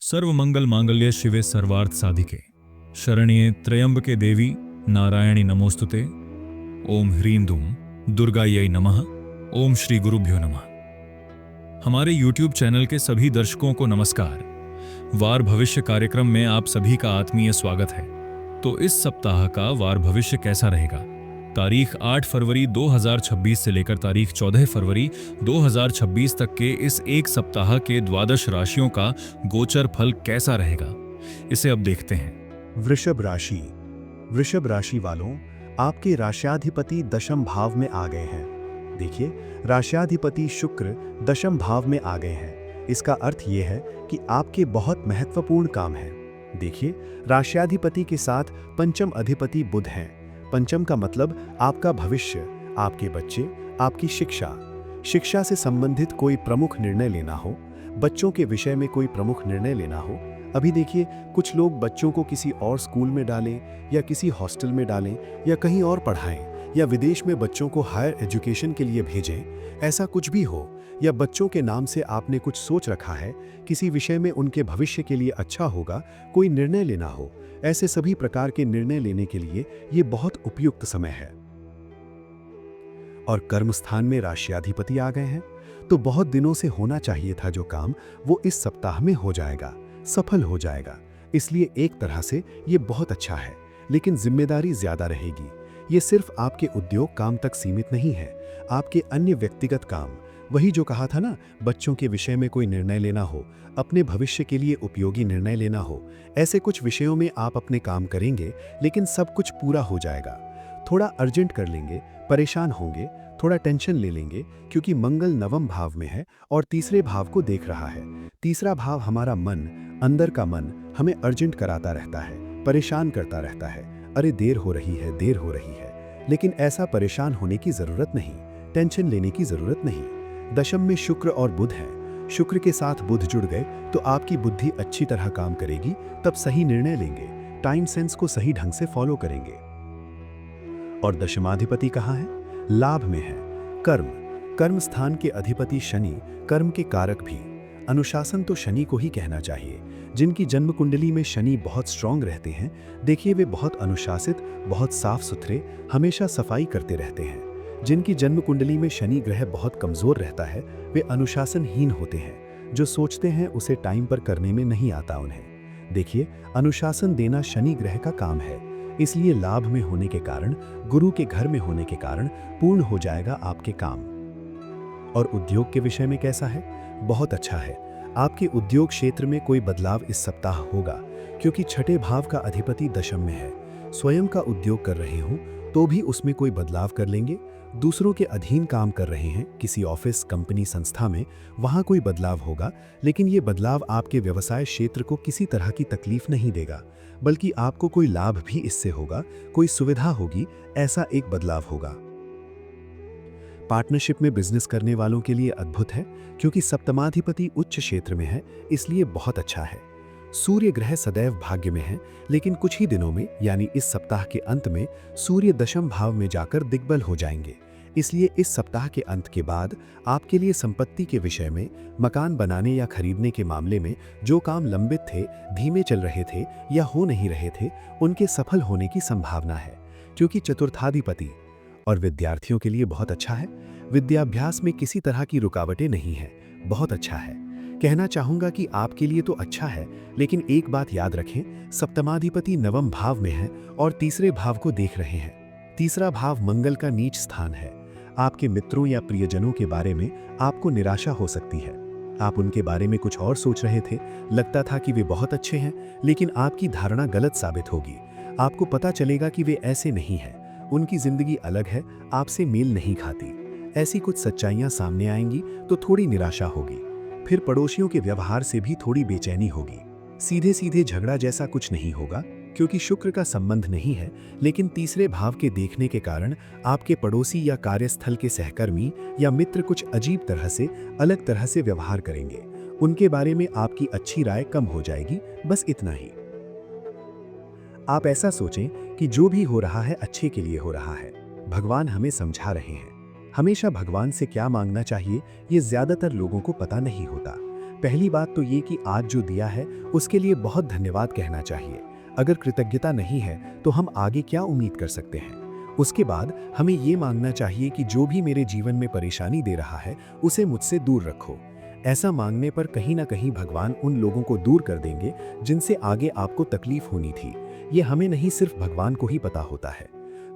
सर्वमंगल मांगल्ये शिवे सर्वार्थ साधिके शरण्ये त्र्यंबके देवी नारायणी नमोस्तुते। ओम ह्रीं दूं दुर्गायै नमः। ओम श्री गुरुभ्यो नमः। हमारे YouTube चैनल के सभी दर्शकों को नमस्कार। वार भविष्य कार्यक्रम में आप सभी का आत्मीय स्वागत है। तो इस सप्ताह का वार भविष्य कैसा रहेगा? तारीख 8 फरवरी 2026 से लेकर तारीख 14 फरवरी 2026 तक के इस एक सप्ताह के द्वादश राशियों का गोचर फल कैसा रहेगा, इसे अब देखते हैं। वृषभ राशि। वृषभ राशि वालों, आपके राश्याधिपति दशम भाव में आ गए हैं। देखिए, राश्याधिपति शुक्र दशम भाव में आ गए हैं। इसका अर्थ यह है कि आपके बहुत महत्वपूर्ण काम हैं। देखिए, राश्याधिपति के साथ पंचम अधिपति बुध हैं। पंचम का मतलब आपका भविष्य, आपके बच्चे, आपकी शिक्षा से संबंधित कोई प्रमुख निर्णय लेना हो, बच्चों के विषय में कोई प्रमुख निर्णय लेना हो। अभी देखिए, कुछ लोग बच्चों को किसी और स्कूल में डालें या किसी हॉस्टल में डालें या कहीं और पढ़ाएं या विदेश में बच्चों को हायर एजुकेशन के लिए भेजें। ऐसा कुछ भी हो, या बच्चों के नाम से आपने कुछ सोच रखा है, किसी विषय में उनके भविष्य के लिए अच्छा होगा, कोई निर्णय लेना हो, ऐसे सभी प्रकार के निर्णय लेने के लिए ये बहुत उपयुक्त समय है। और कर्म स्थान में राश्याधिपति आ गए हैं, तो बहुत दिनों से होना चाहिए था जो काम, वो इस सप्ताह में हो जाएगा, सफल हो जाएगा। इसलिए एक तरह से ये बहुत अच्छा है, लेकिन जिम्मेदारी ज्यादा रहेगी। ये सिर्फ आपके उद्योग काम तक सीमित नहीं है, आपके अन्य व्यक्तिगत काम, वही जो कहा था ना, बच्चों के विषय में कोई निर्णय लेना हो, अपने भविष्य के लिए उपयोगी निर्णय लेना हो, ऐसे कुछ विषयों में आप अपने काम करेंगे, लेकिन सब कुछ पूरा हो जाएगा। थोड़ा अर्जेंट कर लेंगे, परेशान होंगे, थोड़ा टेंशन ले लेंगे, क्योंकि मंगल नवम भाव में है और तीसरे भाव को देख रहा है। तीसरा भाव हमारा मन, अंदर का मन हमें अर्जेंट कराता रहता है, परेशान करता रहता है। अरे देर हो रही है, देर हो रही है। लेकिन ऐसा परेशान होने की जरूरत नहीं, टेंशन लेने की जरूरत नहीं। दशम में शुक्र और बुध हैं। शुक्र के साथ बुध जुड़ गए तो आपकी बुद्धि अच्छी तरह काम करेगी, तब सही निर्णय लेंगे, टाइम सेंस को सही ढंग से फॉलो करेंगे। और दशमाधिपति कहाँ है? लाभ में है। कर्म स्थान के अधिपति शनि, कर्म के कारक भी। अनुशासन तो शनि को ही कहना चाहिए। जिनकी जन्म कुंडली में शनि बहुत स्ट्रांग रहते हैं, देखिए वे बहुत अनुशासित, बहुत साफ सुथरे, हमेशा सफाई करते रहते हैं। जिनकी जन्म कुंडली में शनि ग्रह बहुत कमजोर रहता है, वे अनुशासनहीन होते हैं। जो सोचते हैं उसे टाइम पर करने में नहीं आता उन्हें। देखिए, अनुशासन देना शनि ग्रह का काम है। इसलिए लाभ में होने के कारण, गुरु के घर में होने के कारण पूर्ण हो जाएगा आपके काम। और उद्योग के विषय में कैसा है? बहुत अच्छा है। आपके उद्योग क्षेत्र में कोई बदलाव इस सप्ताह होगा, क्योंकि छठे भाव का अधिपति दशम में है। स्वयं का उद्योग कर रहे हो तो भी उसमें कोई बदलाव कर लेंगे। दूसरों के अधीन काम कर रहे हैं, किसी ऑफिस, कंपनी, संस्था में, वहां कोई बदलाव होगा। लेकिन ये बदलाव आपके व्यवसाय क्षेत्र को किसी तरह की तकलीफ नहीं देगा, बल्कि आपको कोई लाभ भी इससे होगा, कोई सुविधा होगी, ऐसा एक बदलाव होगा। पार्टनरशिप में बिजनेस करने वालों के लिए अद्भुत है, क्योंकि सप्तमाधिपति उच्च क्षेत्र में है, इसलिए बहुत अच्छा है। सूर्य ग्रह सदैव भाग्य में है, लेकिन कुछ ही दिनों में, यानी इस सप्ताह के अंत में, सूर्य दशम भाव में जाकर दिग्बल हो जाएंगे। इसलिए इस सप्ताह के अंत के बाद आपके लिए संपत्ति के विषय में, मकान बनाने या खरीदने के मामले में जो काम लंबित थे, धीमे चल रहे थे या हो नहीं रहे थे, उनके सफल होने की संभावना है, क्योंकि चतुर्थाधिपति। और विद्यार्थियों के लिए बहुत अच्छा है। विद्याभ्यास में किसी तरह की रुकावटें नहीं है, बहुत अच्छा है। कहना चाहूंगा कि आपके लिए तो अच्छा है, लेकिन एक बात याद रखें, सप्तमाधिपति नवम भाव में है और तीसरे भाव को देख रहे हैं। तीसरा भाव मंगल का नीच स्थान है। आपके मित्रों या प्रियजनों के बारे में आपको निराशा हो सकती है। आप उनके बारे में कुछ और सोच रहे थे, लगता था कि वे बहुत अच्छे हैं, लेकिन आपकी धारणा गलत साबित होगी। आपको पता चलेगा कि वे ऐसे नहीं हैं, उनकी जिंदगी अलग है, आपसे मेल नहीं खाती। ऐसी कुछ सच्चाइयां सामने आएंगी तो थोड़ी निराशा होगी। फिर पड़ोसियों के व्यवहार से भी थोड़ी बेचैनी होगी। सीधे सीधे झगड़ा जैसा कुछ नहीं होगा, क्योंकि शुक्र का संबंध नहीं है, लेकिन तीसरे भाव के देखने के कारण आपके पड़ोसी या कार्यस्थल के सहकर्मी या मित्र कुछ अजीब तरह से, अलग तरह से व्यवहार करेंगे। उनके बारे में आपकी अच्छी राय कम हो जाएगी, बस इतना ही। आप ऐसा सोचें कि जो भी हो रहा है अच्छे के लिए हो रहा है। भगवान हमें समझा रहे हैं। हमेशा भगवान से क्या मांगना चाहिए, ये ज्यादातर लोगों को पता नहीं होता। पहली बात तो ये कि आज जो दिया है उसके लिए बहुत धन्यवाद कहना चाहिए। अगर कृतज्ञता नहीं है तो हम आगे क्या उम्मीद कर सकते हैं। उसके बाद हमें ये मांगना चाहिए कि जो भी मेरे जीवन में परेशानी दे रहा है उसे मुझसे दूर रखो। ऐसा मांगने पर कहीं ना कहीं भगवान उन लोगों को दूर कर देंगे जिनसे आगे आपको तकलीफ होनी थी। ये हमें नहीं, सिर्फ भगवान को ही पता होता है।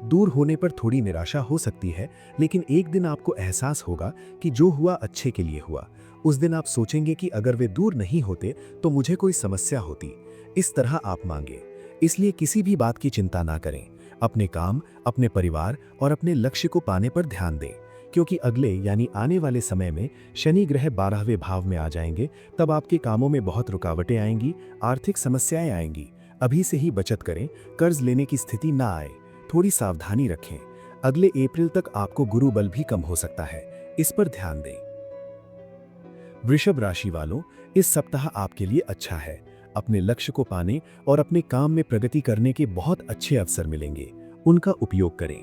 दूर होने पर थोड़ी निराशा हो सकती है, लेकिन एक दिन आपको एहसास होगा कि जो हुआ अच्छे के लिए हुआ। उस दिन आप सोचेंगे कि अगर वे दूर नहीं होते तो मुझे कोई समस्या होती। इस तरह आप मांगे। इसलिए किसी भी बात की चिंता ना करें। अपने काम, अपने परिवार और अपने लक्ष्य को पाने पर ध्यान दें, क्योंकि अगले यानी आने वाले समय में शनि ग्रह 12वें भाव में आ जाएंगे। तब आपके कामों में बहुत रुकावटें आएंगी, आर्थिक समस्याएं आएंगी। अभी से ही बचत करें, कर्ज लेने की स्थिति ना आए। थोड़ी सावधानी रखें। अगले अप्रैल तक आपको गुरु बल भी कम हो सकता है, इस पर ध्यान दें। वृषभ राशि वालों, इस सप्ताह आपके लिए अच्छा है। अपने लक्ष्य को पाने और अपने काम में प्रगति करने के बहुत अच्छे अवसर मिलेंगे, उनका उपयोग करें।